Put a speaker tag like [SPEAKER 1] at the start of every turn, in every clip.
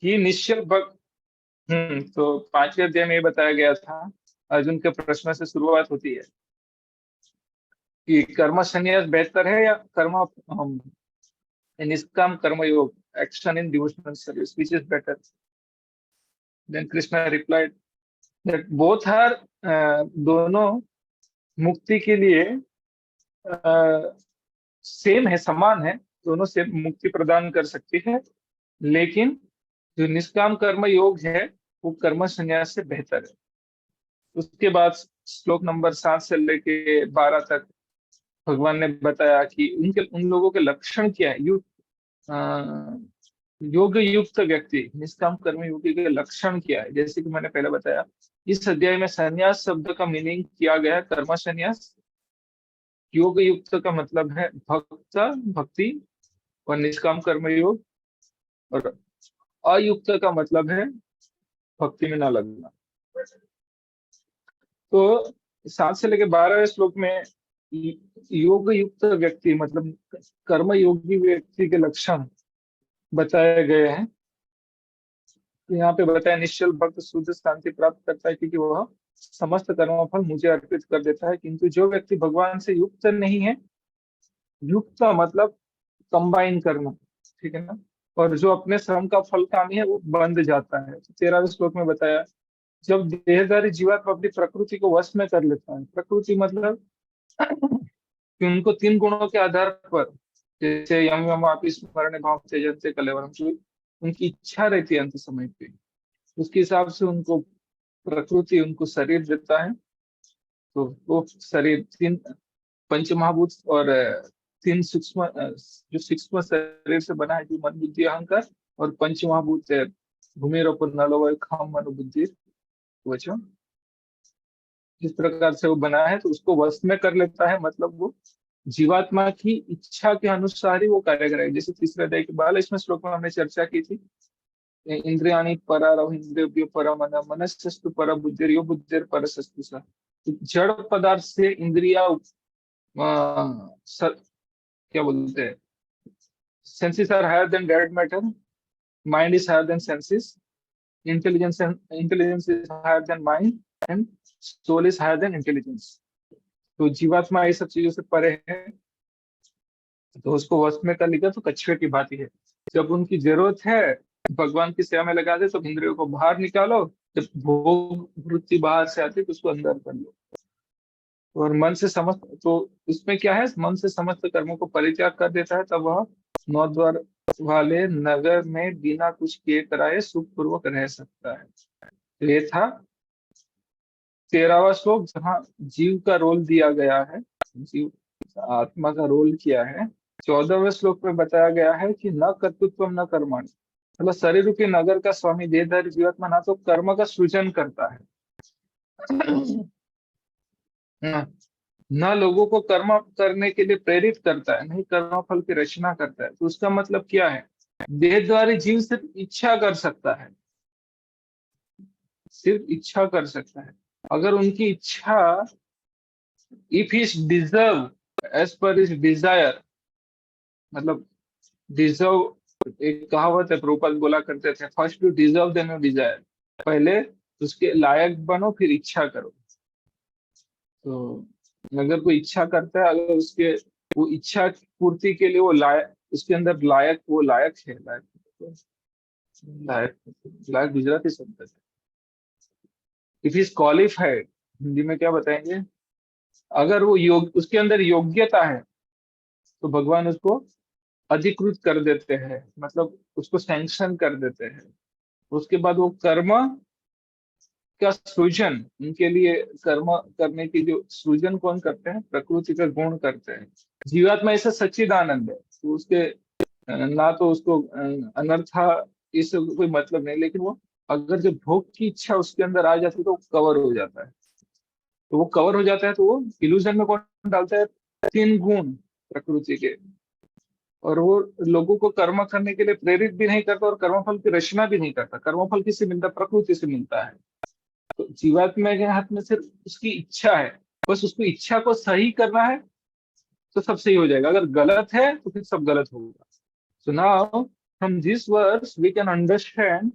[SPEAKER 1] कि निश्चल भक्त। तो 5वें अध्याय में ये बताया गया था, अर्जुन के प्रश्न से शुरुआत होती है कि कर्म संन्यास बेहतर है या कर्म निष्काम कर्म योग, action in devotional service, which is better? Then Krishna replied that both are, दोनों मुक्ति के लिए सेम है, समान है, दोनों से मुक्ति प्रदान कर सकती है, लेकिन जो निष्काम कर्म योग है वो कर्म संन्यास से बेहतर है। उसके बाद श्लोक नंबर 7 से लेके 12 तक भगवान ने बताया कि उन लोगों के लक्षण क्या है। योग युक्त व्यक्ति, निष्काम कर्म योगी के लक्षण क्या है, जैसे कि मैंने पहले बताया, इस अध्याय में संन्यास शब्द का मीनिंग किया गया है कर्म संन्यास। योग युक्त का मतलब है भक्त, भक्ति और निष्काम कर्म योग। और अयुक्त का मतलब है भक्ति में ना लगना। तो 7 से लेकर 12वें श्लोक में योग युक्त व्यक्ति मतलब कर्म योगी व्यक्ति के लक्षण बताए गए हैं। यहाँ पे बताया निश्चल भक्त शुद्ध शांति प्राप्त करता है क्योंकि वह समस्त कर्मफल मुझे अर्पित कर देता है, किंतु जो व्यक्ति भगवान से युक्त नहीं है, युक्त का मतलब कंबाइन करना, ठीक है ना, और जो अपने श्रम का फल कामी है वो बंध जाता है। तो 13वें श्लोक में बताया जब देहधारी जीवात्मा अपनी प्रकृति को वश में कर लेता है, प्रकृति मतलब कि उनको 3 गुणों के आधार पर, जैसे यम यम आप स्मरण भाव तेजन्ते कलेवरम, जो उनकी इच्छा रहती है अंत समय पे, उसके हिसाब से उनको प्रकृति उनको शरीर देता है। तो वो शरीर 3 पंचमहाभूत और 3 सूक्ष्म, जो सूक्ष्म शरीर से बना है, जो मन बुद्धि अहंकार, और पंचमहाभूत है भूमि रोपण नलो खाम मनो बुद्धि वचन, जिस प्रकार से वो बना है तो उसको वश में कर लेता है, मतलब वो जीवात्मा की इच्छा के अनुसार ही वो कार्य करेगा। जैसे तीसरे अध्याय के 42वें श्लोक में हमने चर्चा की थी, इंद्रियाणि परारव इंद्रियो पर मन मनस्सस्तु पर बुद्धिर यो बुद्धिर पर सस्तु सा। जड़ पदार्थ से इंद्रिया क्या बोलते हैं, senses are higher than dead matter, mind is higher than senses, intelligence is higher than mind, and soul is higher than intelligence. तो जीवात्मा ये सब चीजों से परे है, तो उसको वश में कर लिया तो कछुए की बात है। जब उनकी जरूरत है भगवान की सेवा में लगा दे, तो इंद्रियों को बाहर निकालो, जब भोग वृत्ति बाहर से आती है तो उसको अंदर कर लो। और मन से समस्त, तो इसमें क्या है, मन से समस्त कर्मों को परित्याग कर देता है, तब वह 9 द्वार वाले नगर में बिना कुछ किए कराए सुख पूर्वक रह सकता है। तो ये था 13वां श्लोक, जहाँ जीव का रोल दिया गया है, जीव आत्मा का रोल किया है। 14वें श्लोक में बताया गया है कि न कर्तृत्व न कर्माणि, मतलब शरीर रूपी नगर का स्वामी देहधारी जीवात्मा ना तो कर्म का सृजन करता है, न न लोगों को कर्म करने के लिए प्रेरित करता है, नहीं कर्म फल की रचना करता है। तो उसका मतलब क्या है, देहधारी जीव सिर्फ इच्छा कर सकता है, सिर्फ इच्छा कर सकता है। अगर उनकी इच्छा, if he deserve as per is desire, मतलब डिजर्व, एक कहावत है प्रभुपाद बोला करते थे, first to deserve then you desire, पहले उसके लायक बनो फिर इच्छा करो। तो अगर कोई इच्छा करता है, अगर उसके वो इच्छा पूर्ति के लिए वो लायक, उसके अंदर लायक, वो लायक है, लायक, लायक गुजराती शब्द है। इफ इज क्वालिफाइड, हिंदी में क्या बताएंगे, अगर वो उसके अंदर योग्यता है तो भगवान उसको अधिकृत कर देते हैं, मतलब उसको सैंक्शन कर देते हैं। उसके बाद वो कर्म का सृजन, उनके लिए कर्म करने की जो सृजन कौन करते हैं, प्रकृति का गुण करते हैं। जीवात्मा ऐसा सच्चिदानंद है, तो उसके ना तो उसको अनर्था इससे कोई मतलब नहीं, लेकिन वो अगर जो भोग की इच्छा उसके अंदर आ जाती है तो वो कवर हो जाता है। तो वो कवर हो जाता है तो वो इल्यूजन में कौन डालता है, 3 गुण प्रकृति के। और वो लोगों को कर्म करने के लिए प्रेरित भी नहीं करता, और कर्मफल की रचना भी नहीं करता। कर्मफल किससे मिलता है, प्रकृति से मिलता है। तो जीवात्मा के हाथ में सिर्फ उसकी इच्छा है, बस उसको इच्छा को सही करना है तो सब सही हो जाएगा, अगर गलत है तो फिर सब गलत होगा। सुनाओ, from this verse we can understand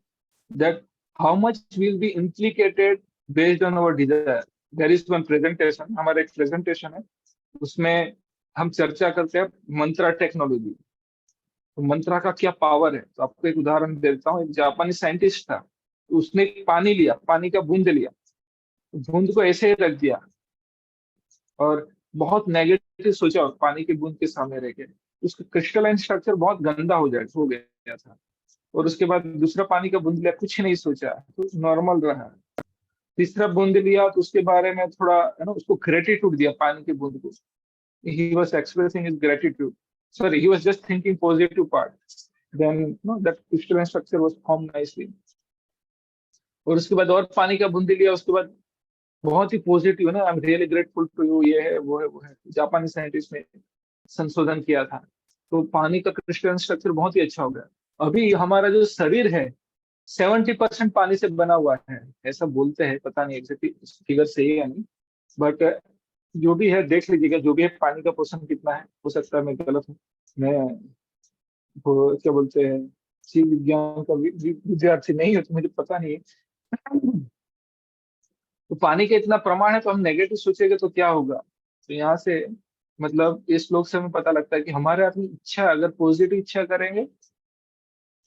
[SPEAKER 1] that how much will be implicated based on our desire. There is one presentation, हमारा एक presentation है, उसमें हम चर्चा करते हैं मंत्रा टेक्नोलॉजी। तो मंत्रा का क्या पावर है, तो आपको एक उदाहरण देता हूँ। एक जापानी साइंटिस्ट था, तो उसने पानी लिया, पानी का बूंद लिया, बूंद को ऐसे ही रख दिया और बहुत नेगेटिव सोचा, और पानी की बूंद के सामने रह के उसका क्रिस्टलाइन स्ट्रक्चर बहुत गंदा हो गया था। और उसके बाद दूसरा पानी का बूंद लिया, कुछ नहीं सोचा, तो नॉर्मल रहा। तीसरा बूंद लिया तो उसके बारे में थोड़ा है ना, उसको ग्रेटिट्यूड दिया पानी की बूंद को। he was expressing his gratitude. Sorry, he was just thinking positive part. Then that crystalline structure was formed nicely. और उसके बाद और पानी का बूंदी लिया, उसके बाद बहुत ही पॉजिटिव है ना, I am really grateful to you, ये है वो है वो है। जापानी साइंटिस्ट ने संशोधन किया था, तो पानी का क्रिस्टलाइन स्ट्रक्चर बहुत ही अच्छा हो गया। अभी हमारा जो शरीर है 70% पानी से बना हुआ है, ऐसा बोलते हैं, पता नहीं एग्जैक्टली फिगर सही है या नहीं, बट जो भी है देख लीजिएगा, जो भी है पानी का पोषण कितना है। हो सकता है मैं गलत हूँ, मैं वो क्या बोलते हैं जीव विज्ञान का विद्यार्थी नहीं हूँ, तो मुझे पता नहीं है। तो पानी का इतना प्रमाण है, तो हम नेगेटिव सोचेंगे तो क्या होगा। तो यहाँ से मतलब इस श्लोक से हमें पता लगता है कि हमारे अपनी इच्छा, अगर पॉजिटिव इच्छा करेंगे,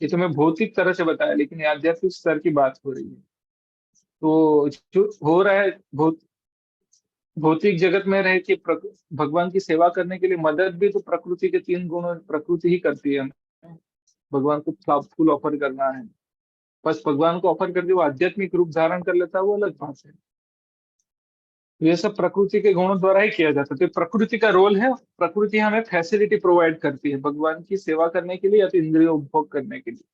[SPEAKER 1] ये तो मैं भौतिक तरह से बताया, लेकिन ये आध्यात्मिक स्तर की बात हो रही है। तो जो हो रहा है भौतिक जगत में रह के भगवान की सेवा करने के लिए मदद भी तो प्रकृति के 3 गुणों, प्रकृति ही करती है। भगवान को फूल ऑफर करना है, बस भगवान को ऑफर करके वो आध्यात्मिक रूप धारण कर लेता है, वो अलग बात है। ये सब प्रकृति के गुणों द्वारा ही किया जाता है। तो प्रकृति का रोल है, प्रकृति हमें फैसिलिटी प्रोवाइड करती है भगवान की सेवा करने के लिए या तो इंद्रिय उपभोग करने के लिए।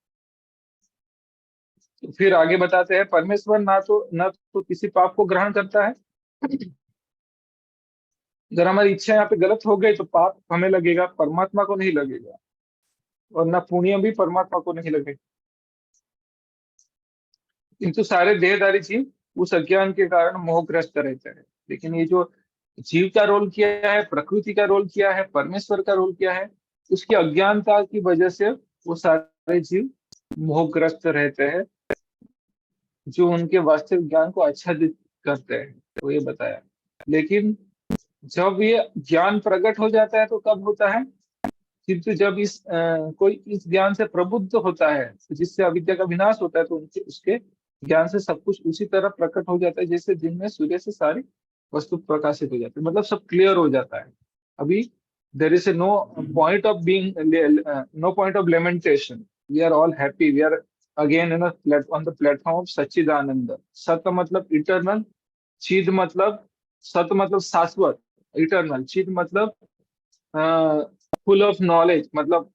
[SPEAKER 1] तो फिर आगे बताते हैं, परमेश्वर ना तो किसी पाप को ग्रहण करता है। अगर हमारी इच्छा यहाँ पे गलत हो गई तो पाप हमें लगेगा, परमात्मा को नहीं लगेगा, और ना पुण्य भी परमात्मा को नहीं लगेगा। किंतु सारे देहधारी जीव उस अज्ञान के कारण मोहग्रस्त रहते हैं। लेकिन ये जो जीव का रोल किया है, प्रकृति का रोल किया है, परमेश्वर का रोल किया है, उसकी अज्ञानता की वजह से वो सारे जीव मोहग्रस्त रहते हैं, जो उनके वास्तविक ज्ञान को आच्छादित करते हैं। तो ये बताया। लेकिन जब ये ज्ञान प्रकट हो जाता है तो कब होता है, किंतु जब कोई इस ज्ञान से प्रबुद्ध होता है, तो जिससे अविद्या का विनाश होता है, तो उनके उसके ज्ञान से सब कुछ उसी तरह प्रकट हो जाता है जैसे दिन में सूर्य से सारी वस्तु प्रकाशित हो जाती है, मतलब सब क्लियर हो जाता है। अभी there is a no point of being, no point of lamentation, we are all happy, we are again on the platform of सच्चिदानंद। सत मतलब इटर्नल, चिद मतलब सत मतलब शाश्वत, इटर्नल, चिद मतलब फुल ऑफ नॉलेज, मतलब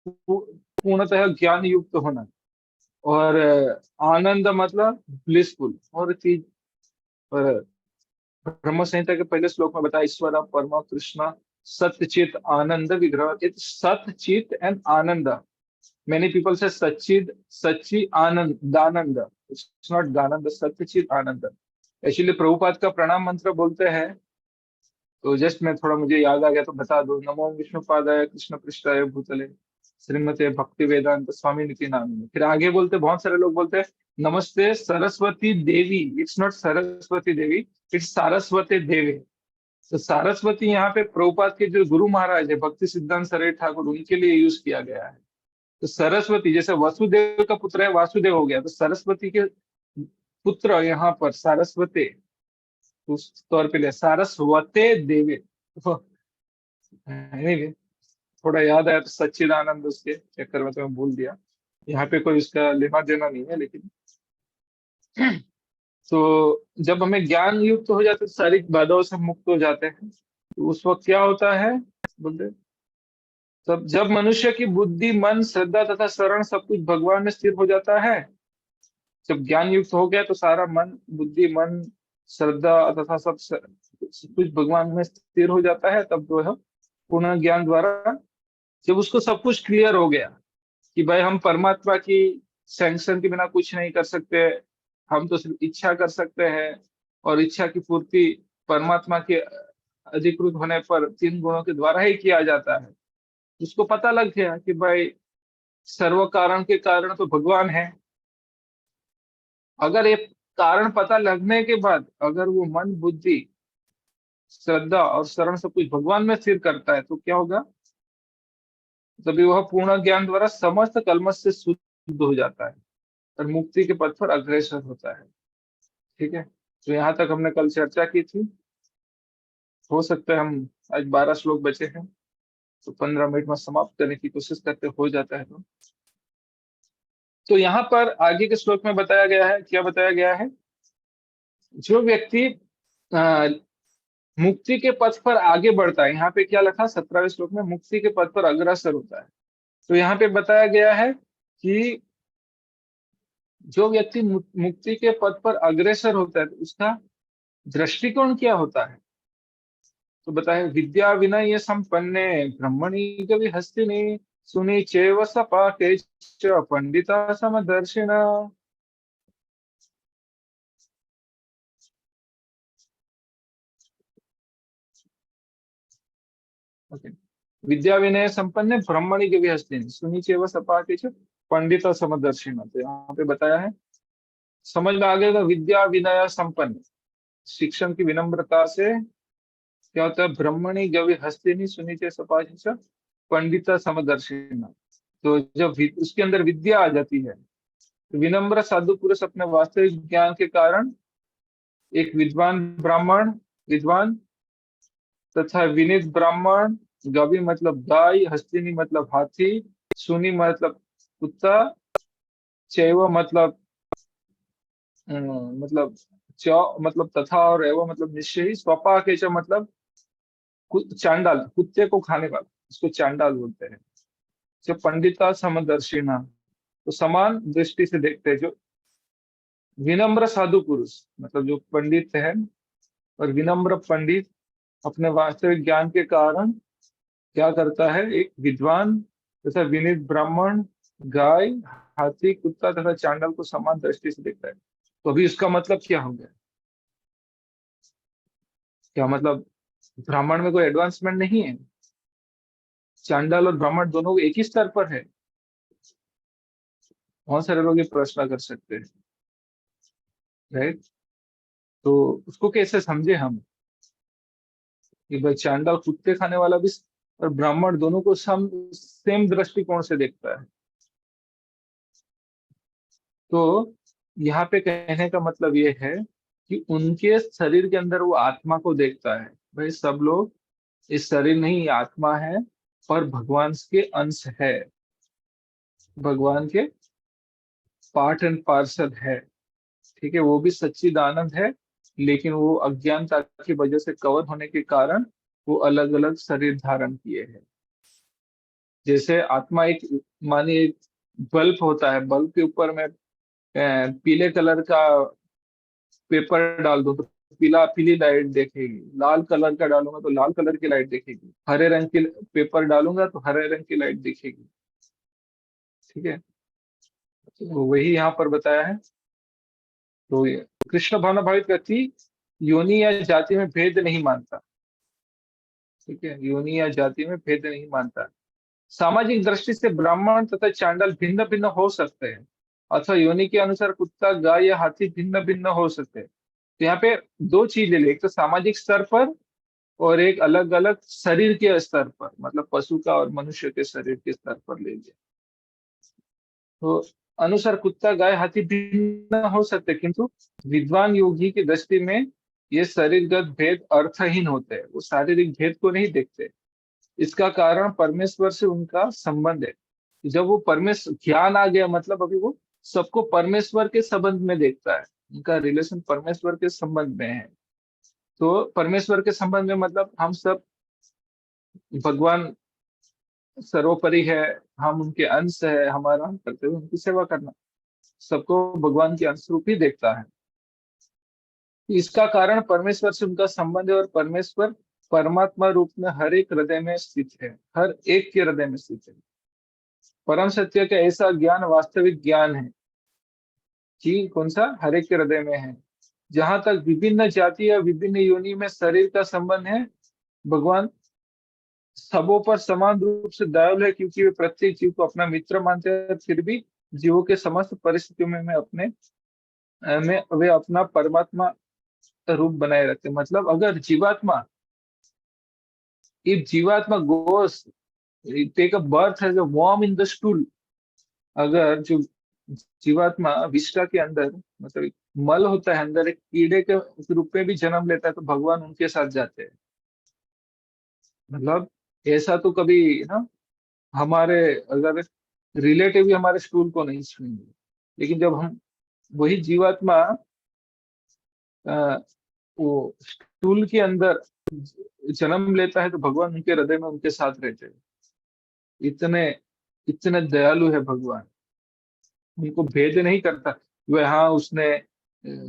[SPEAKER 1] पूर्णतः ज्ञान युक्त होना, और आनंद मतलब ब्लिसफुल। और चीज और ब्रह्म संहिता के पहले श्लोक में बताया, ईश्वर परम कृष्ण सत्यचित आनंद विग्रह। इट्स सत्यचित एंड आनंद। मेनी पीपल से सच्चिद, सच्ची आनंद, दानंद। इट्स नॉट दानंद, सत्यचित आनंद। एक्चुअली प्रभुपाद का प्रणाम मंत्र बोलते हैं, तो जस्ट मैं थोड़ा मुझे याद आ गया तो बता दो। नमो विष्णुपादाय कृष्ण पृष्ठाय भूतले श्रीमते भक्ति वेदांत स्वामी निति नामिने। फिर आगे बोलते, बहुत सारे लोग बोलते हैं नमस्ते Saraswati Devi. It's not Saraswati Devi, it's Saraswati Devi. तो सारस्वती यहाँ पे प्रभुपाद के जो गुरु महाराज है भक्ति सिद्धांत सरस्वती ठाकुर, उनके लिए यूज किया गया है। तो सरस्वती जैसे वसुदेव का पुत्र है वासुदेव हो गया, तो सरस्वती के पुत्र यहाँ पर सारस्वती उस तौर पे लिया, सारस्वते देवी। anyway, थोड़ा याद आया तो सच्चिदानंद उसके चक्कर में तो मैं भूल दिया। यहाँ पे कोई उसका लेना देना नहीं है, लेकिन तो जब हमें ज्ञान युक्त हो जाते, सारी बाधाओं से मुक्त हो जाते हैं, तो उस वक्त क्या होता है बोलते, तब जब मनुष्य की बुद्धि मन श्रद्धा तथा शरण सब कुछ भगवान में स्थिर हो जाता है। जब ज्ञान युक्त हो गया तो सारा मन बुद्धि मन श्रद्धा तथा सब कुछ भगवान में स्थिर हो जाता है। तब जो है पूर्ण ज्ञान द्वारा जब उसको सब कुछ क्लियर हो गया कि भाई हम परमात्मा की सैंक्शन के बिना कुछ नहीं कर सकते, हम तो सिर्फ इच्छा कर सकते हैं, और इच्छा की पूर्ति परमात्मा के अधिकृत होने पर 3 गुणों के द्वारा ही किया जाता है। उसको पता लग गया कि भाई सर्व कारण के कारण तो भगवान है। अगर ये कारण पता लगने के बाद अगर वो मन, बुद्धि, श्रद्धा और शरण सब कुछ भगवान में स्थिर करता है तो क्या होगा? तभी वह पूर्ण ज्ञान द्वारा समस्त कल्मश से शुद्ध हो जाता है और मुक्ति के पथ पर अग्रसर होता है। ठीक है, तो यहाँ तक हमने कल चर्चा की थी। हो सकता है हम आज 12 श्लोक बचे हैं तो 15 मिनट में समाप्त करने की कोशिश करते, हो जाता है तो यहाँ पर आगे के श्लोक में बताया गया है, क्या बताया गया है? जो व्यक्ति अ, मुक्ति के पथ पर आगे बढ़ता है, यहाँ पे क्या लिखा 17वें श्लोक में, मुक्ति के पथ पर अग्रसर होता है। तो यहाँ पे बताया गया है कि जो व्यक्ति मुक्ति के पथ पर अग्रसर होता है तो उसका दृष्टिकोण क्या होता है? तो बताए, विद्या विनय संपन्ने ब्रह्मणि कवि हस्तिनी सुनी चैव सपाके च पंडिता समदर्शिना। ओके, विद्या विनय संपन्न ब्रह्मणि कवि हस्तिनी सुनी चैव सपाके च पंडिता समदर्शिना। तो यहाँ पे बताया है, समझ में आ गया, विद्या विनय संपन्न, शिक्षण की विनम्रता से क्या होता है? ब्रह्मणि गवि हस्तिनी सुनीचे सपाटी च पंडिता समदर्शिना। तो जब उसके अंदर विद्या आ जाती है तो विनम्र साधु पुरुष अपने वास्तविक ज्ञान के कारण एक विद्वान ब्राह्मण, विद्वान तथा विनीत ब्राह्मण, गवि मतलब गाय, हस्तिनी मतलब हाथी, सुनी मतलब कुत्ता, चैव मतलब मतलब च मतलब तथा, और एवं मतलब निश्चय ही, स्वपा के च मतलब चांडाल, कुत्ते को खाने वाला, इसको चांडाल बोलते हैं। जो पंडिता समदर्शिना, तो समान दृष्टि से देखते हैं। जो विनम्र साधु पुरुष मतलब जो पंडित है, और विनम्र पंडित अपने वास्तविक ज्ञान के कारण क्या करता है? एक विद्वान तथा विनीत ब्राह्मण, गाय, हाथी, कुत्ता तथा चांडाल को समान दृष्टि से देखता है। तो अभी उसका मतलब क्या हो गया? क्या मतलब ब्राह्मण में कोई एडवांसमेंट नहीं है? चांडाल और ब्राह्मण दोनों एक ही स्तर पर है? बहुत सारे लोग ये प्रश्न कर सकते हैं, राइट? तो उसको कैसे समझे हम कि भाई चांडाल कुत्ते खाने वाला भी और ब्राह्मण दोनों को सेम दृष्टिकोण से देखता है? तो यहाँ पे कहने का मतलब ये है कि उनके शरीर के अंदर वो आत्मा को देखता है। भाई सब लोग इस शरीर नहीं, आत्मा है और भगवान के अंश है, भगवान के पार्ट एंड पार्सल है। ठीक है, वो भी सच्चिदानंद है, लेकिन वो अज्ञानता की वजह से कवर होने के कारण वो अलग अलग शरीर धारण किए हैं। जैसे आत्मा एक, मानिए एक बल्ब होता है, बल्ब के ऊपर में पीले कलर का पेपर डाल दो तो पीला, पीली लाइट देखेगी। लाल कलर का डालूंगा तो लाल कलर की लाइट दिखेगी। हरे रंग के पेपर डालूंगा तो हरे रंग की लाइट दिखेगी। ठीक है, तो वही यहाँ पर बताया है। तो कृष्ण भावना भावित व्यक्ति योनि या जाति में भेद नहीं मानता। ठीक है, योनि या जाति में भेद नहीं मानता। सामाजिक दृष्टि से ब्राह्मण तथा चांडाल भिन्न भिन्न हो सकते हैं, अथवा योनि के अनुसार कुत्ता, गाय या हाथी भिन्न भिन्न हो सकते हैं। तो यहाँ पे दो चीज ले ले, एक तो सामाजिक स्तर पर और एक अलग अलग शरीर के स्तर पर, मतलब पशु का और मनुष्य के शरीर के स्तर पर ले लिया। तो अनुसार कुत्ता, गाय, हाथी भिन्न हो सकते, किंतु विद्वान योगी की दृष्टि में ये शरीरगत भेद अर्थहीन होते हैं, वो शारीरिक भेद को नहीं देखते। इसका कारण परमेश्वर से उनका संबंध है। जब वो परमेश्वर ज्ञान आ गया, मतलब अभी वो सबको परमेश्वर के संबंध में देखता है, उनका रिलेशन परमेश्वर के संबंध में है। तो परमेश्वर के संबंध में मतलब हम सब, भगवान सर्वोपरि है, हम उनके अंश है, हमारा कर्तव्य उनकी सेवा करना। सबको भगवान के अंश रूप ही देखता है। इसका कारण परमेश्वर से उनका संबंध है, और परमेश्वर परमात्मा रूप में हर एक हृदय में स्थित है, हर एक के हृदय में स्थित है। परम सत्य का ऐसा ज्ञान वास्तविक ज्ञान है कि कौन सा? हर एक के हृदय में है। जहां तक विभिन्न जाति या विभिन्न योनि में शरीर का संबंध है, भगवान सबों पर समान रूप से दयालु है, क्योंकि वे प्रत्येक जीव को अपना मित्र मानते हैं, फिर भी जीवों के समस्त परिस्थितियों में अपने में वे अपना परमात्मा रूप बनाए रखते हैं। मतलब अगर जीवात्मा, if jivatma goes take a birth as a worm in the stool, अगर जो जीवात्मा विष्ठा के अंदर, मतलब एक मल होता है अंदर, एक कीड़े के रूप में भी जन्म लेता है, तो भगवान उनके साथ जाते हैं। मतलब ऐसा तो कभी ना, हमारे अगर रिलेटिव भी हमारे स्टूल को नहीं छुएंगे, लेकिन जब हम वही जीवात्मा अ, वो स्टूल के अंदर जन्म लेता है, तो भगवान उनके हृदय में उनके साथ रहते हैं। इतने इतने दयालु है भगवान, उनको भेद नहीं करता। वह हाँ, उसने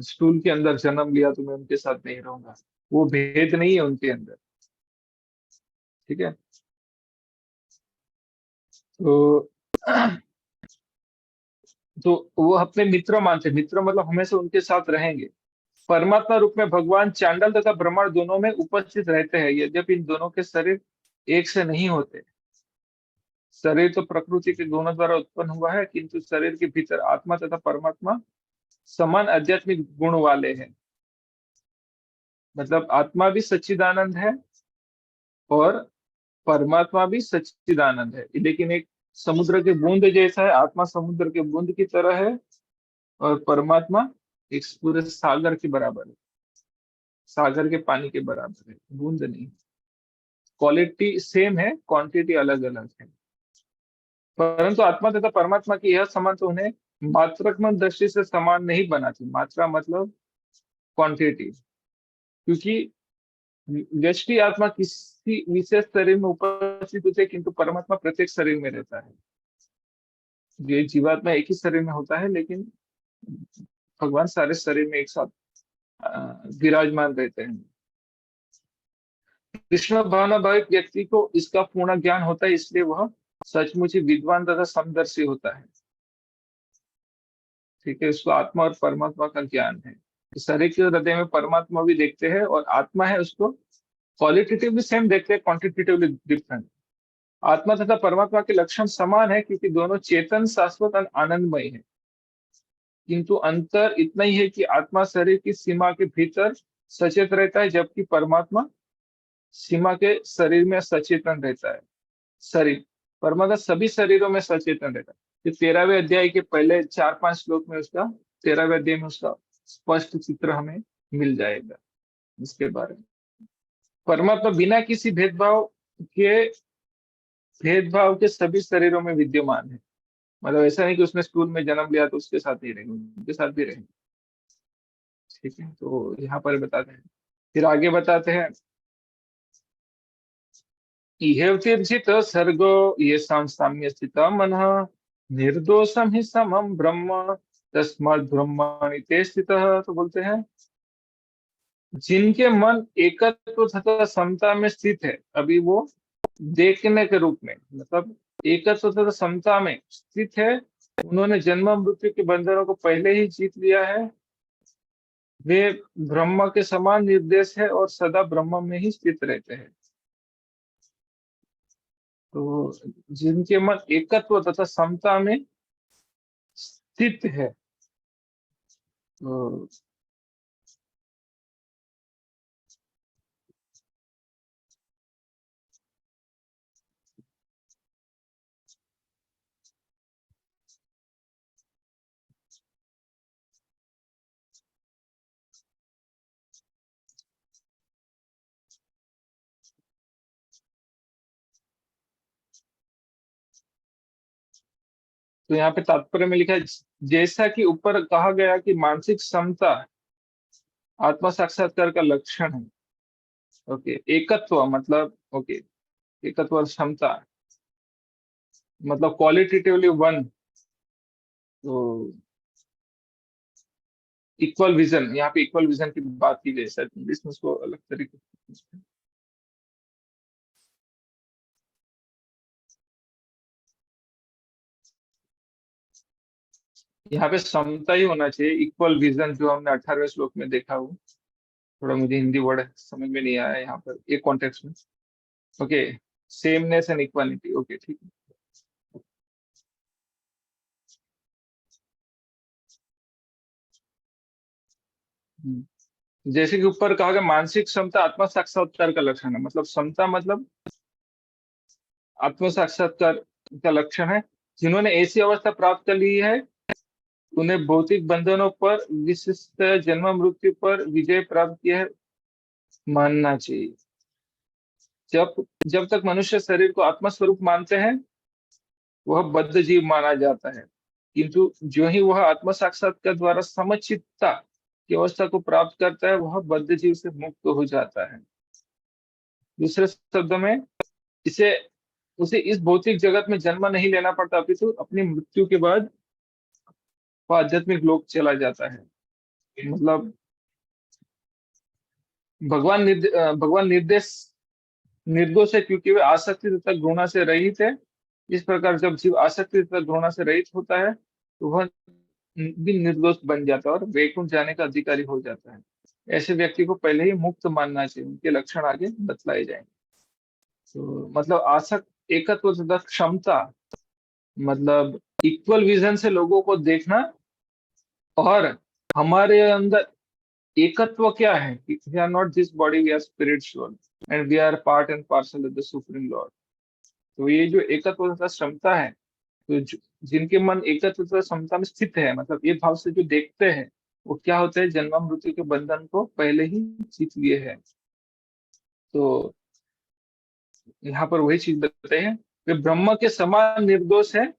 [SPEAKER 1] स्टूल के अंदर जन्म लिया तो मैं उनके साथ नहीं रहूंगा, वो भेद नहीं है उनके अंदर। ठीक है। तो तो वो अपने मित्र मानते, मित्र मतलब हमेशा उनके साथ रहेंगे। परमात्मा रूप में भगवान चांडाल तथा ब्रह्मांड दोनों में उपस्थित रहते हैं, यद्यपि इन दोनों के शरीर एक से नहीं होते। शरीर तो प्रकृति के गुणों द्वारा उत्पन्न हुआ है, किंतु शरीर के भीतर आत्मा तथा परमात्मा समान आध्यात्मिक गुण वाले हैं। मतलब आत्मा भी सच्चिदानंद है और परमात्मा भी सच्चिदानंद है, लेकिन एक समुद्र के बूंद जैसा है। आत्मा समुद्र के बूंद की तरह है और परमात्मा एक पूरे सागर के बराबर है, सागर के पानी के बराबर है, बूंद नहीं। क्वालिटी सेम है, क्वांटिटी अलग अलग है। परंतु आत्मा तथा परमात्मा की यह समानता उन्हें मात्रात्मक दृष्टि से समान नहीं बनाती। मात्रा मतलब क्वांटिटी, क्योंकि व्यष्टि आत्मा किसी विशेष शरीर में उपस्थित होते हैं, किंतु परमात्मा प्रत्येक शरीर में रहता है। ये जीवात्मा एक ही शरीर में होता है, लेकिन भगवान सारे शरीर में एक साथ विराजमान रहते हैं। कृष्ण भावना भाविक व्यक्ति को इसका पूर्ण ज्ञान होता है, इसलिए वह सचमुच ही विद्वान तथा समदर्शी होता है। ठीक है, उसको आत्मा और परमात्मा का ज्ञान है। शरीर के हृदय में परमात्मा भी देखते हैं, और आत्मा है उसको क्वालिटेटिवली सेम देखते हैं, क्वांटिटेटिवली डिफरेंट। आत्मा तथा परमात्मा के लक्षण समान है, क्योंकि दोनों चेतन, शाश्वत और आनंदमय है। किंतु अंतर इतना ही है कि आत्मा शरीर की सीमा के भीतर सचेत रहता है, जबकि परमात्मा सीमा के शरीर में सचेतन रहता है। शरीर, परमात्मा सभी शरीरों में सचेतन रहता है। ये 13वें अध्याय के पहले 4-5 श्लोक में उसका, 13वें अध्याय में उसका स्पष्ट चित्र हमें मिल जाएगा इसके बारे में। परमात्मा बिना किसी के भेदभाव के सभी शरीरों में विद्यमान है। मतलब ऐसा नहीं कि उसने स्कूल में जन्म लिया तो उसके साथ ही रहेंगे, उनके साथ भी रहेंगे। ठीक है, तो यहाँ पर बताते हैं, फिर आगे बताते हैं, इहेवतिर्जित सर्गो ये साम्य स्थित मन निर्दोषम ही समम ब्रह्म तस्मात् ब्रह्मणि ते स्थितः। तो बोलते हैं, जिनके मन एकत्व तथा समता में स्थित है, अभी वो देखने के रूप में, मतलब एकत्व तथा समता में स्थित है, उन्होंने जन्म मृत्यु के बंधनों को पहले ही जीत लिया है, वे ब्रह्म के समान निर्देश है और सदा ब्रह्म में ही स्थित रहते हैं। तो जिनके मन एकत्व तथा समता में स्थित है, तो यहाँ पे तात्पर्य में लिखा है, जैसा कि ऊपर कहा गया कि मानसिक समता आत्मा साक्षात्कार का लक्षण है। ओके, एकत्व मतलब, ओके, एकत्व और क्षमता मतलब क्वालिटेटिवली वन। तो इक्वल विजन, यहाँ पे इक्वल विजन की बात की गई, शायद इंग्लिश में उसको अलग तरीके से। यहाँ पे समता ही होना चाहिए, इक्वल विजन जो हमने 18वें श्लोक में देखा हो। थोड़ा मुझे हिंदी वर्ड समझ में नहीं आया यहाँ पर एक कॉन्टेक्स्ट में। Okay, sameness and equality, okay ठीक है। जैसे कि ऊपर कहा गया मानसिक क्षमता आत्म साक्षात्कार का लक्षण है, मतलब क्षमता मतलब आत्म साक्षात्कार का लक्षण है। जिन्होंने ऐसी अवस्था प्राप्त कर ली है उन्हें भौतिक बंधनों पर विशिष्ट जन्म मृत्यु पर विजय प्राप्त किया है मानना चाहिए। जब जब तक मनुष्य शरीर को आत्मा स्वरूप मानते हैं वह बद्ध जीव माना जाता है, किंतु जो ही वह आत्म साक्षात्कार द्वारा समचित्ता की अवस्था को प्राप्त करता है वह बद्ध जीव से मुक्त हो जाता है। दूसरे शब्दों में इसे उसे इस भौतिक जगत में जन्म नहीं लेना पड़ता, अपितु अपनी मृत्यु के बाद वह आध्यात्मिक लोक चला जाता है। मतलब भगवान निर्देश निर्दोष है क्योंकि वे आसक्ति तथा घृणा से रहित है। इस प्रकार जब जीव आसक्ति तथा घृणा से रहित होता है तो वह भी निर्दोष बन जाता है और वैकुंठ जाने का अधिकारी हो जाता है। ऐसे व्यक्ति को पहले ही मुक्त मानना चाहिए, उनके लक्षण आगे बतलाए जाएंगे। तो मतलब आसक्त एकत्व तथा क्षमता मतलब इक्वल विजन से लोगों को देखना, और हमारे अंदर एकत्व क्या है, we are not this body, we are spiritual and we are part and parcel of the supreme lord. तो ये जो एकत्व तथा क्षमता है, तो जिनके मन एकत्व तथा क्षमता में स्थित है, मतलब ये भाव से जो देखते हैं वो क्या होता है, जन्म मृत्यु के बंधन को पहले ही जीत लिए है। तो यहाँ पर वही चीज बताई है, वे ब्रह्म के समान निर्दोष है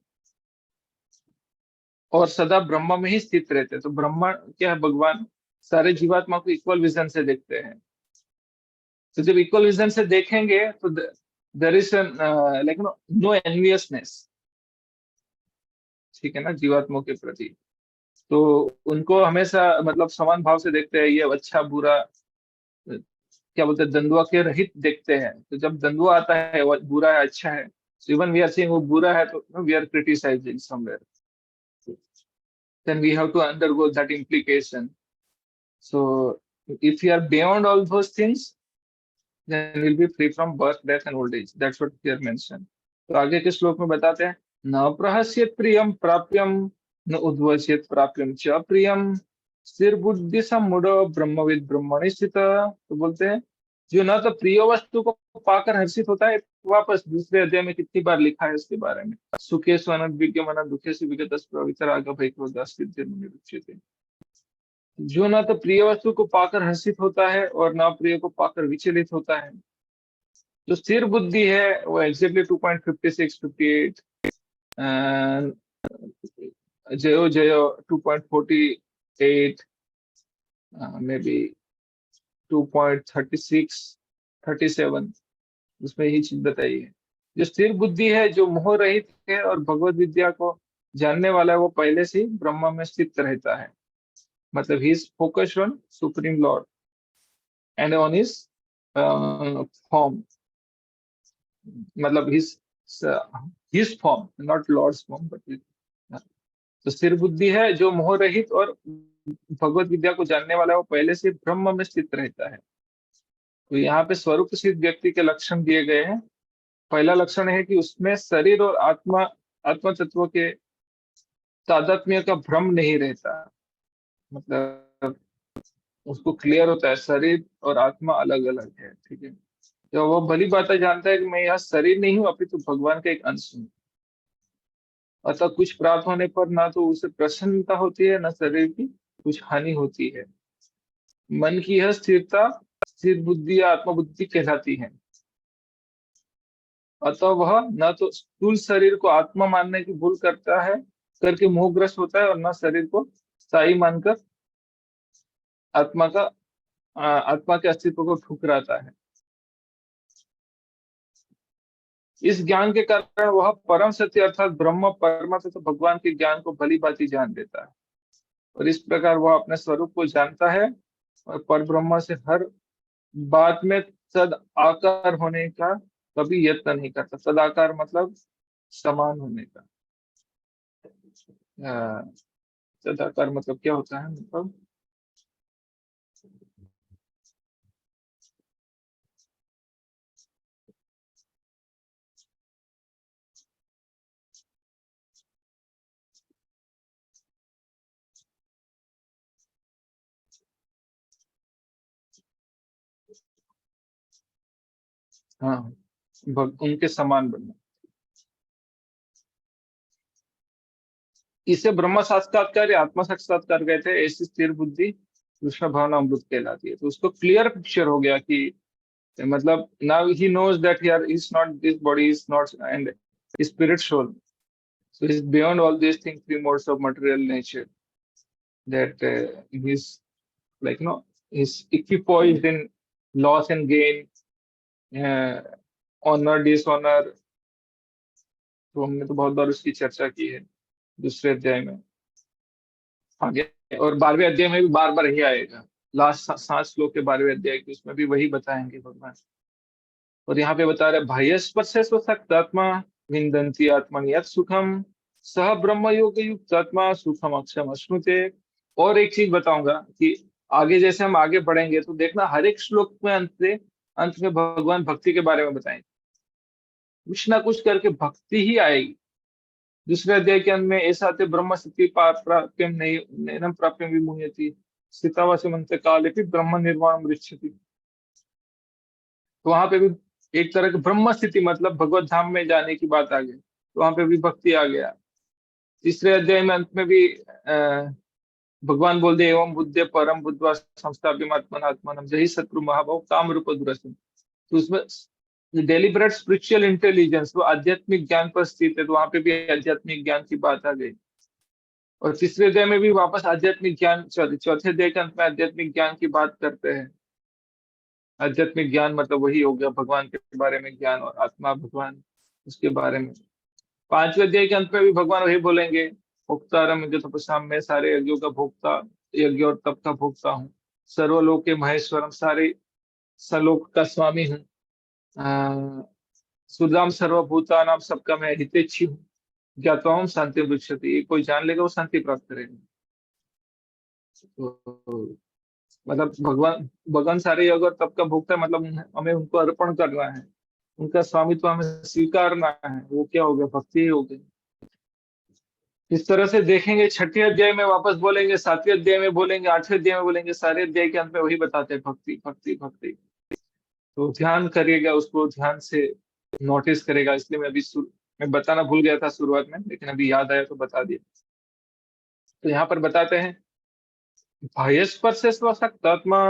[SPEAKER 1] और सदा ब्रह्म में ही स्थित रहते हैं। तो ब्रह्म क्या है, भगवान सारे जीवात्मा को इक्वल विजन से देखते हैं। तो जब इक्वल विजन से देखेंगे तो there is like no enviousness, ठीक है ना, जीवात्माओं के प्रति। तो उनको हमेशा मतलब समान भाव से देखते हैं, ये अच्छा बुरा क्या बोलते हैं द्वंद्व के रहित देखते हैं। तो जब द्वंद्व आता है वो बुरा है अच्छा है, इवन वी आर सेइंग वो बुरा है तो we are criticising somewhere, then we have to undergo that implication. So if we are beyond all those things, then we'll be free from birth, death and old age. That's what here mentioned. तो आगे के श्लोक में बताते हैं, न प्रहस्येत प्रियम प्राप्यम न उद्वश्येत प्राप्यम च प्रियम स्थिर बुद्धि सम्मूढ़ ब्रह्मविद ब्रह्मणि स्थित। तो बोलते हैं जो न तो प्रिय वस्तु को पाकर हर्षित होता है, वापस दूसरे अध्याय में कितनी बार लिखा है उसके बारे में, सुखे स्वनद विज्ञमन दुखे से विगत प्रवितर आग भय क्रोधास थे। जो ना तो प्रिय वस्तु को पाकर हर्षित होता है और ना प्रिय को पाकर विचलित होता है। जो स्थिर बुद्धि है वो एग्जैक्टली 2.56 58 जयो जयो 2.48 मे बी 2.36 37, उसमें यही चीज बताई है। जो स्थिर बुद्धि है जो मोह रहित है और भगवत विद्या को जानने वाला है वो पहले से ही ब्रह्म में स्थित रहता है। मतलब he is focused on supreme Lord and on his form, मतलब his form, not Lord's form, but तो स्थिर बुद्धि है जो मोह रहित और भगवत विद्या को जानने वाला है वो पहले से ब्रह्म में स्थित रहता है। तो यहाँ पे स्वरूप सिद्ध व्यक्ति के लक्षण दिए गए हैं। पहला लक्षण है कि उसमें शरीर और आत्म तत्व के तादात्म्य का भ्रम नहीं रहता, मतलब उसको क्लियर होता है शरीर और आत्मा अलग अलग है, ठीक है। तो वो भली बात जानता है कि मैं यह शरीर नहीं हूँ अपितु भगवान का एक अंश हूँ। अतः कुछ प्राप्त होने पर ना तो उसे प्रसन्नता होती है ना शरीर की कुछ हानि होती है। मन की यह स्थिरता स्थिर बुद्धि या आत्मबुद्धि कहलाती है। अतः वह न तो स्थूल शरीर को आत्मा मानने की भूल करता है करके मोहग्रस्त होता है और न शरीर को स्थायी मानकर आत्मा का आत्मा के अस्तित्व को ठुकराता है। इस ज्ञान के कारण वह परम सत्य अर्थात ब्रह्म परमात्मा तो भगवान के ज्ञान को भली भांति जान लेता है और इस प्रकार वह अपने स्वरूप को जानता है और पर ब्रह्म से हर बात में सद आकार होने का कभी यत्न नहीं करता। सद आकार मतलब समान होने का। सद आकार मतलब क्या होता है, मतलब हाँ, उनके समान बनना। इसे ब्रह्म साक्षात्कार या आत्मा साक्षात्कार कहते हैं। ऐसी स्थिर बुद्धि कृष्ण भावना अमृत कहलाती है। तो उसको क्लियर पिक्चर हो गया कि मतलब now he knows that here is not this body is not and spirit soul, so he's beyond all these things, three modes of material nature, that he's like he's equipoised in loss and gain, uh, honor dishonor। तो हमने तो बहुत बार उसकी चर्चा की है दूसरे अध्याय में आगे, और 12वें अध्याय में भी बार बार ही आएगा। लास्ट 7 श्लोक के 12वें अध्याय के उसमें भी वही बताएंगे भगवान। और यहाँ पे बता रहे बाह्य स्पर्श स्वशक्त आत्मा विंदन्ति आत्मनि यत् सुखम सह ब्रह्म योग युक्त आत्मा सुखम अक्षम अश्नुते। और एक चीज बताऊंगा कि आगे जैसे हम आगे बढ़ेंगे तो देखना हर एक श्लोक में अंत में भगवान भक्ति के बारे में बताएंगे। कुछ ना कुछ करके भक्ति ही आएगी। दूसरे अध्याय के अंत में ऐसा थे ब्रह्म स्थिति प्राप्यम नैनम प्राप्यम विमुह्यति स्थितावासमन्त काले भी ब्रह्म निर्वाण मृच्छति। तो वहां पे भी एक तरह की ब्रह्म स्थिति मतलब भगवत धाम में जाने की बात आ गई, तो वहां पे भी भक्ति आ गया। तीसरे अध्याय में अंत में भी भगवान बोल दे एवं बुद्धे परम बुद्धवा संस्थाप्यमात्मनात्मनम जही शत्रु महाभाव काम रूप दुरसन। तो उसमें डेलिबरेट स्पिरिचुअल इंटेलिजेंस वो आध्यात्मिक ज्ञान पर स्थित है, तो वहां पे भी आध्यात्मिक ज्ञान की बात आ गई। और तीसरे अध्याय में भी वापस आध्यात्मिक ज्ञान, चौथे अध्याय के अंत में आध्यात्मिक ज्ञान की बात करते हैं। आध्यात्मिक ज्ञान मतलब वही हो गया भगवान के बारे में ज्ञान और आत्मा भगवान उसके बारे में। 5वें अध्याय के अंत में भी भगवान वही बोलेंगे भोक्तारम जो तपस्या में सारे यज्ञों का भोक्ता, यज्ञ और तप का भोक्ता हूँ, सर्वलोक के महेश्वरम सारे सलोक का स्वामी हूँ, सुदाम सर्वभूता नाम सबका मैं हितेच्छी हूँ, ज्ञातवाम शांति वृक्षति। कोई जान लेगा वो शांति प्राप्त करेगा। तो मतलब भगवान भगवान सारे योग और तप का भोक्ता है, मतलब हमें उनको अर्पण करना है, उनका स्वामित्व हमें स्वीकारना है। वो क्या हो गया? भक्ति ही हो गई। इस तरह से देखेंगे 6ठे अध्याय में वापस बोलेंगे, 7वें अध्याय में बोलेंगे, 8वें अध्याय में बोलेंगे, सारे अध्याय के अंत में वही बताते हैं भक्ति भक्ति भक्ति। तो ध्यान करिएगा, उसको ध्यान से नोटिस करेगा। इसलिए मैं बताना भूल गया था शुरुआत में, लेकिन अभी याद आया तो बता दिया। तो यहाँ पर बताते हैं बाह्य स्पर्श स्वशक्त आत्मा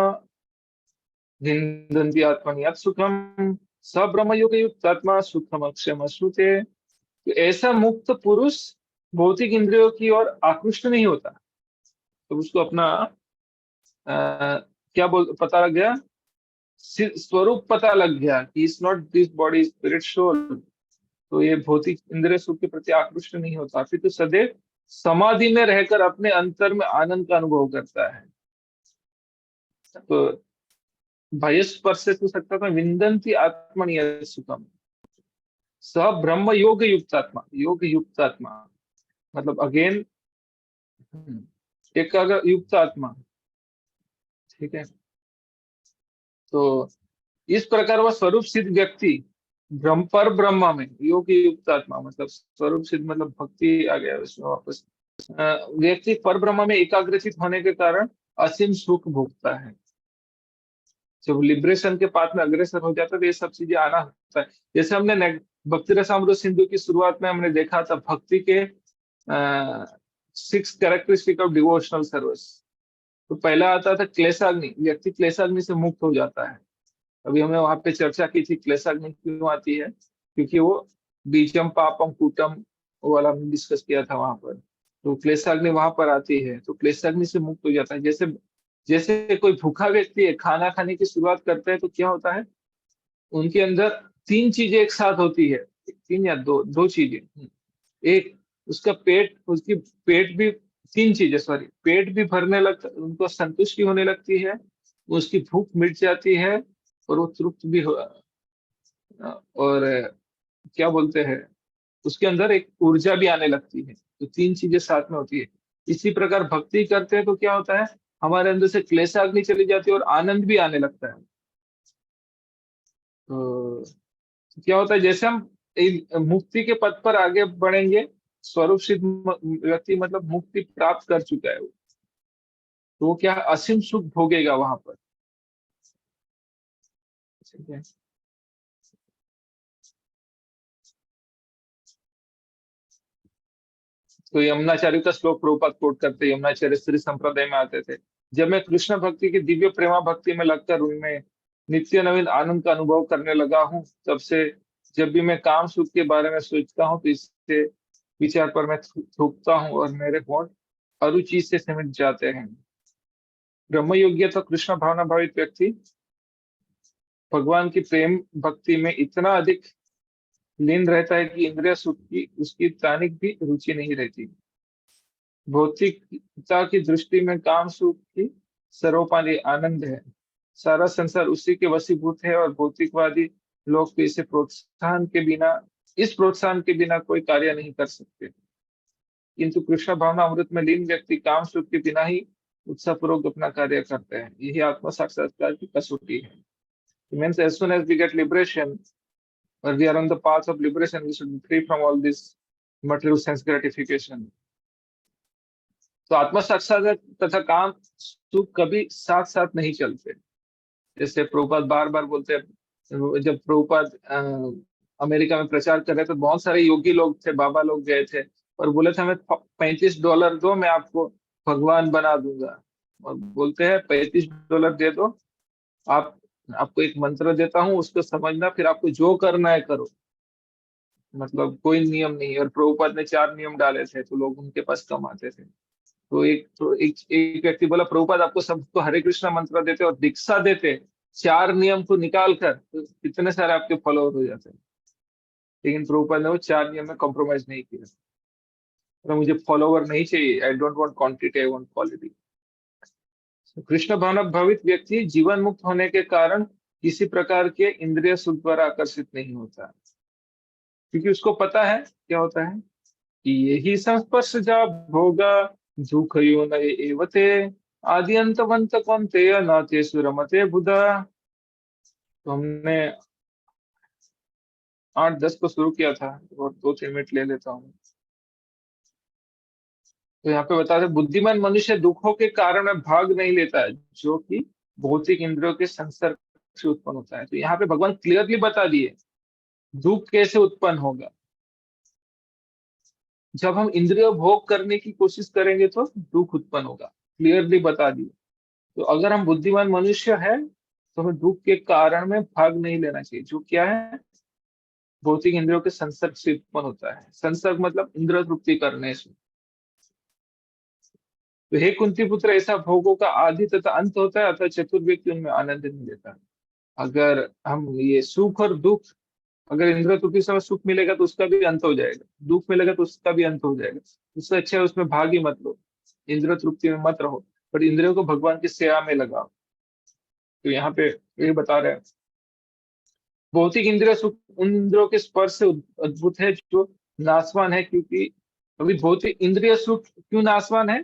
[SPEAKER 1] विन्दन्ति आत्मनि यत् सुखम स ब्रह्म योग युक्त आत्मा सुखम अक्षम अश्नुते। तो ऐसा मुक्त पुरुष भौतिक इंद्रियों की ओर आकृष्ट नहीं होता। तो उसको अपना क्या बोल पता लग गया, स्वरूप पता लग गया कि is not this body spirit soul. तो ये भौतिक इंद्रिय सुख के प्रति आकृष्ट नहीं होता, फिर तो सदैव समाधि में रहकर अपने अंतर में आनंद का अनुभव करता है। तो बाह्य स्पर्श से तो सकता था विंदन्ति आत्मनि यत् सुखम स ब्रह्म योग युक्त आत्मा। योग युक्त आत्मा मतलब अगेन एक अगर युक्त आत्मा, ठीक है। तो इस प्रकार वह स्वरूप सिद्ध व्यक्ति ब्रह्म पर ब्रह्म में योग युक्त आत्मा मतलब स्वरूप सिद्ध मतलब भक्ति आ गया उसमें वापस। व्यक्ति पर ब्रह्म में एकाग्रचित होने के कारण असीम सुख भोगता है। जब लिबरेशन के पाथ में अग्रसर हो जाता है तो ये सब चीजें आना होता है। जैसे हमने भक्ति रसामृत सिंधु की शुरुआत में हमने देखा था भक्ति के 6 कैरेक्टरिस्टिक ऑफ डिवोशनल सर्विस। तो पहला आता था क्लेशाग्नि, व्यक्ति क्लेशाग्नि से मुक्त हो जाता है। अभी हमने वहां पे चर्चा की थी क्लेशाग्नि क्यों आती है, क्योंकि वो बीजम पापम कूटम वो वाला हमने डिस्कस किया था वहां पर। तो क्लेशाग्नि वहां पर आती है, तो क्लेशाग्नि से मुक्त हो जाता है। जैसे जैसे कोई भूखा व्यक्ति है खाना खाने की शुरुआत करता है तो क्या होता है, उनके अंदर 3 चीजें एक साथ होती है, 3 या दो चीजें। एक उसका पेट, उसकी पेट भी, 3 चीजें सॉरी, पेट भी भरने लगता, उनको संतुष्टि होने लगती है, उसकी भूख मिट जाती है और वो तृप्त भी हो, और क्या बोलते हैं उसके अंदर एक ऊर्जा भी आने लगती है। तो 3 चीजें साथ में होती है। इसी प्रकार भक्ति करते हैं तो क्या होता है, हमारे अंदर से क्लेशाग्नि चली जाती है और आनंद भी आने लगता है। तो क्या होता है जैसे हम मुक्ति के पथ पर आगे बढ़ेंगे, स्वरूप सिद्ध व्यक्ति मतलब मुक्ति प्राप्त कर चुका है वो, तो वो क्या असीम सुख भोगेगा वहां पर। ठीक है। तो यमुनाचार्य का श्लोक प्रभुपाद कोट करते, यमुनाचार्य श्री संप्रदाय में आते थे। जब मैं कृष्ण भक्ति की दिव्य प्रेमा भक्ति में लगकर उनमें नित्य नवीन आनंद का अनुभव करने लगा हूँ, तब से जब भी मैं काम सुख के बारे में सोचता हूँ तो इससे विचार पर मैं थूकता हूँ और मेरे होंठ अरुचि से सिमट जाते हैं। ब्रह्म योग्य तो कृष्ण भावना भावित व्यक्ति भगवान की प्रेम भक्ति में इतना अधिक लीन रहता है कि इंद्रिय सुख की उसकी तानिक भी रुचि नहीं रहती। भौतिकता की दृष्टि में काम सुख की सर्वोपरि आनंद है। सारा संसार उसी के वशीभूत है और भौतिकवादी लोग तो इस प्रोत्साहन के बिना कोई कार्य नहीं कर सकते। किंतु कृष्ण भावना अमृत में लीन व्यक्ति काम सुख के बिना ही उत्साहपूर्वक अपना कार्य करते हैं। यही आत्म साक्षात्कार की कसौटी है। Means as soon as we get liberation, or we are on the path of liberation, we should be free from all this material sense gratification. तो आत्म साक्षात्कार तथा काम सुख कभी साथ साथ नहीं चलते। जैसे प्रभुपाद बार बार बोलते हैं, जब प्रभुपाद अमेरिका में प्रचार कर रहे थे, तो बहुत सारे योगी लोग थे, बाबा लोग गए थे और बोले थे हमें $35 दो, मैं आपको भगवान बना दूंगा। और बोलते हैं $35 दे दो, आपको एक मंत्र देता हूँ, उसको समझना, फिर आपको जो करना है करो। मतलब कोई नियम नहीं। और प्रभुपाद ने 4 नियम डाले थे, तो लोग उनके पास कम आते थे। तो एक व्यक्ति बोला, प्रभुपाद आपको सबको हरे कृष्णा मंत्र देते और दीक्षा देते, 4 नियम को निकाल कर तो कितने सारे आपके फॉलोअर हो जाते हैं। लेकिन प्रभुपाद ने वो 4 नियम में कॉम्प्रोमाइज नहीं किया। तो मुझे फॉलोवर नहीं चाहिए, I don't want quantity, I want quality. Krishna भावना भावित व्यक्ति जीवन मुक्त होने के कारण किसी प्रकार के इंद्रिय सुख द्वारा आकर्षित नहीं होता, क्योंकि उसको पता है क्या होता है कि यही संस्पर्श जा भोगा दुख यो न एवते आदि अंतवंत कौन्तेय न तेषु रमते बुधा। तो हमने 8-10 को शुरू किया था और 2-3 मिनट ले लेता हूँ। तो यहाँ पे बताते बुद्धिमान मनुष्य दुखों के कारण में भाग नहीं लेता है, जो कि भौतिक इंद्रियों के संसर्ग से उत्पन्न होता है। तो यहाँ पे भगवान क्लियरली बता दिए दुख कैसे उत्पन्न होगा। जब हम इंद्रिय भोग करने की कोशिश करेंगे तो दुख उत्पन्न होगा, क्लियरली बता दिए। तो अगर हम बुद्धिमान मनुष्य है तो हमें दुख के कारण में भाग नहीं लेना चाहिए, जो क्या है भौतिक इंद्रियों के संसर्ग से उत्पन्न होता है। संसर्ग मतलब इंद्रिय तृप्ति करने से। तो हे कुंती पुत्र, ऐसा भोगों का आदि तथा अंत होता है, अतः चतुर व्यक्ति उनमें आनंद नहीं लेता। अगर हम ये सुख और दुख, अगर इंद्रिय तृप्ति समय सुख मिलेगा तो उसका भी अंत हो जाएगा, दुख मिलेगा तो उसका भी अंत हो जाएगा। उससे अच्छा है उसमें भाग ही मत लो, इंद्रिय तृप्ति में मत रहो, पर इंद्रियों को भगवान की सेवा में लगाओ। तो यहाँ पे यही बता रहे हैं भौतिक इंद्रिय सुख उन इंद्रियों के स्पर्श से अद्भुत है जो नाशवान है। क्योंकि अभी भौतिक इंद्रिय सुख क्यों नाशवान है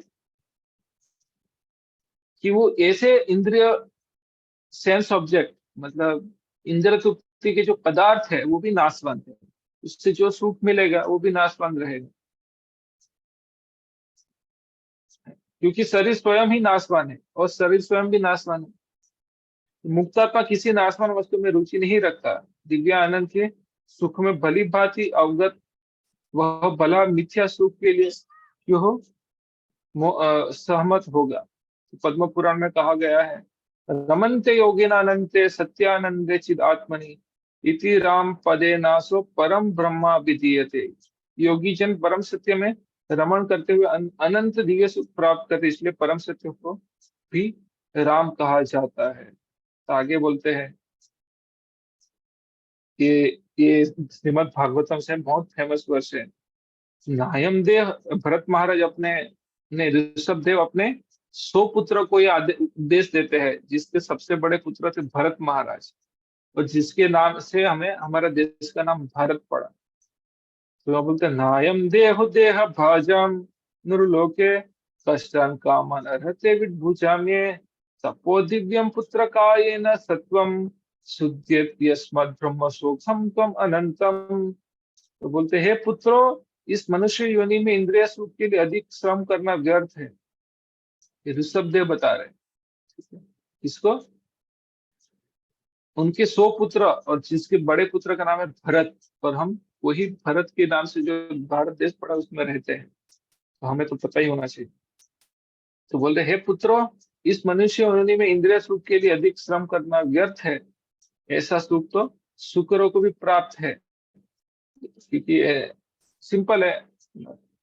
[SPEAKER 1] कि वो ऐसे इंद्रिय सेंस ऑब्जेक्ट, मतलब इंद्रिय तृप्ति के जो पदार्थ है वो भी नाशवान है, उससे जो सुख मिलेगा वो भी नाशवान रहेगा, क्योंकि शरीर स्वयं ही नाशवान है और शरीर स्वयं भी नाशवान है। मुक्तात्मा किसी नाशवान वस्तु में रुचि नहीं रखता। दिव्य आनंद के सुख में भली भांति अवगत वह भला मिथ्या सुख के लिए क्यों सहमत होगा। तो पद्म पुराण में कहा गया है रमन्ते योगिनानंते सत्यानंदे चिद आत्मनि इति राम पदे नासो परम ब्रह्मा विधीयते। योगी जन परम सत्य में रमण करते हुए अनंत दिव्य सुख प्राप्त करते, इसलिए परम सत्य को भी राम कहा जाता है। तो आगे बोलते हैं कि ये श्रीमद् भागवतम से बहुत फेमस वर्ष है। नायम देव भरत महाराज अपने ने ऋषभ देव अपने 100 पुत्र को ये उपदेश देते हैं, जिसके सबसे बड़े पुत्र थे भरत महाराज, और जिसके नाम से हमें हमारा देश का नाम भारत पड़ा। तो वह बोलते हैं नायम देह देह भाजम नुरलोके कष्टान कामन अर्हते विभुजाम्ये तपो दिव्यम पुत्र कायेन सत्वम शुद्ध्येत यस्मद् ब्रह्म सोखम त्वम अनंतम। तो बोलते हे पुत्रो, इस मनुष्य योनि में इंद्रिय सुख के लिए अधिक श्रम करना व्यर्थ है। ये ऋषभ देव बता रहे हैं। ठीक है? इसको उनके 100 पुत्र और जिसके बड़े पुत्र का नाम है भरत, और हम वही भरत के नाम से जो भारत देश पड़ा उसमें रहते हैं। तो हमें तो पता ही होना चाहिए। तो बोल रहे, हे पुत्रों, इस मनुष्य योनि में इंद्रिय सुख के लिए अधिक श्रम करना व्यर्थ है। ऐसा सुख तो शुकरों को भी प्राप्त है, क्योंकि सिंपल है।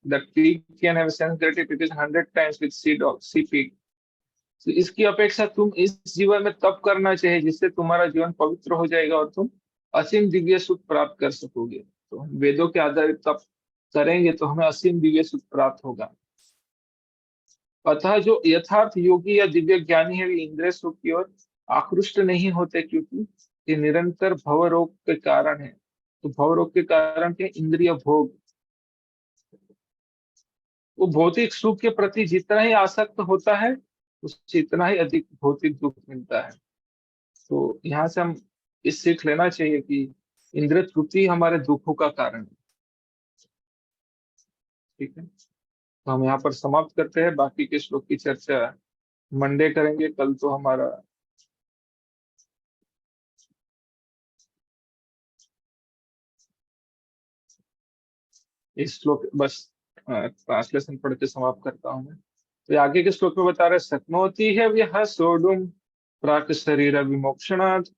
[SPEAKER 1] That pig can have sense gratification 100 times with sea pig। तो इसकी अपेक्षा तुम इस जीवन में तप करना चाहिए, जिससे तुम्हारा जीवन पवित्र हो जाएगा और तुम असीम दिव्य सुख प्राप्त कर सकोगे। तो हम वेदों के आधारित तप करेंगे तो हमें असीम दिव्य सुख प्राप्त होगा। अतः जो यथार्थ योगी या दिव्य ज्ञानी है, वे इंद्रिय सुख की ओर आकृष्ट नहीं होते, क्योंकि ये निरंतर भवरोग के कारण है। तो भवरोग के कारण के इंद्रिय भोग, वो भौतिक सुख के प्रति जितना ही आसक्त होता है, उससे इतना ही अधिक भौतिक दुख मिलता है। तो यहाँ से हम इस सीख लेना चाहिए कि इंद्रिय तृप्ति हमारे दुखों का कारण है। ठीक है, तो हम यहाँ पर समाप्त करते हैं। बाकी के श्लोक की चर्चा मंडे करेंगे। कल तो हमारा इस श्लोक बस ट्रांसलेशन पढ़ के समाप्त करता हूँ मैं। तो ये आगे के श्लोक में बता रहे, शक्नोति है यह सोढुम प्राक शरीर विमोक्षणात्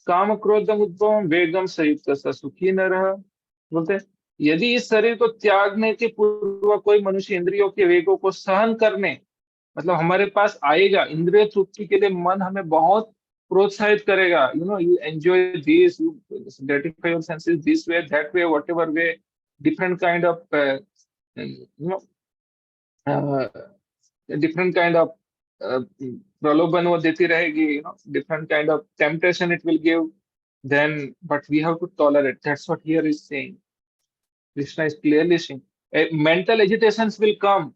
[SPEAKER 1] काम क्रोधम उद्भवम वेगम संयुक्त स सुखी नरः। बोलते, यदि इस शरीर को त्यागने के पूर्व कोई मनुष्य इंद्रियों के वेगों को सहन करने, मतलब हमारे पास आएगा इंद्रिय तृप्ति के लिए, मन हमें बहुत प्रोत्साहित करेगा। You enjoy this, you gratify your senses this way that way what ever way, different kind of different kind of प्रलोभन वो देती रहेगी, different kind of temptation it will give, then but we have to tolerate. That's what here is saying. Krishna is clearly saying mental agitations will come,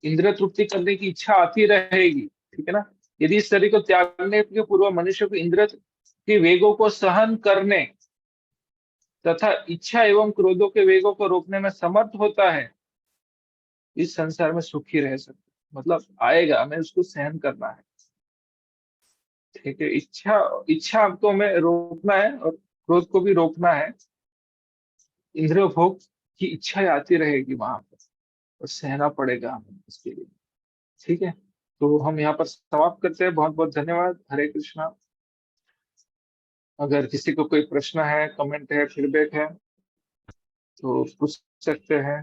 [SPEAKER 1] इंद्रिय तृप्ति करने की इच्छा आती रहेगी। ठीक है ना, यदि इस शरीर को त्यागने के पूर्व मनुष्य को इंद्रिय के वेगों को सहन करने तथा इच्छा एवं क्रोधों के वेगों को रोकने में समर्थ होता है, इस संसार में सुखी रह सकता। मतलब आएगा, हमें उसको सहन करना है। ठीक है, इच्छा को हमें रोकना है और क्रोध को भी रोकना है। इंद्रिय भोग की इच्छा आती रहेगी वहां पर, और सहना पड़ेगा हमें इसके लिए। ठीक है, तो हम यहाँ पर समाप्त करते हैं। बहुत बहुत धन्यवाद। हरे कृष्णा। अगर किसी को कोई प्रश्न है, कमेंट है, फीडबैक है तो पूछ सकते हैं।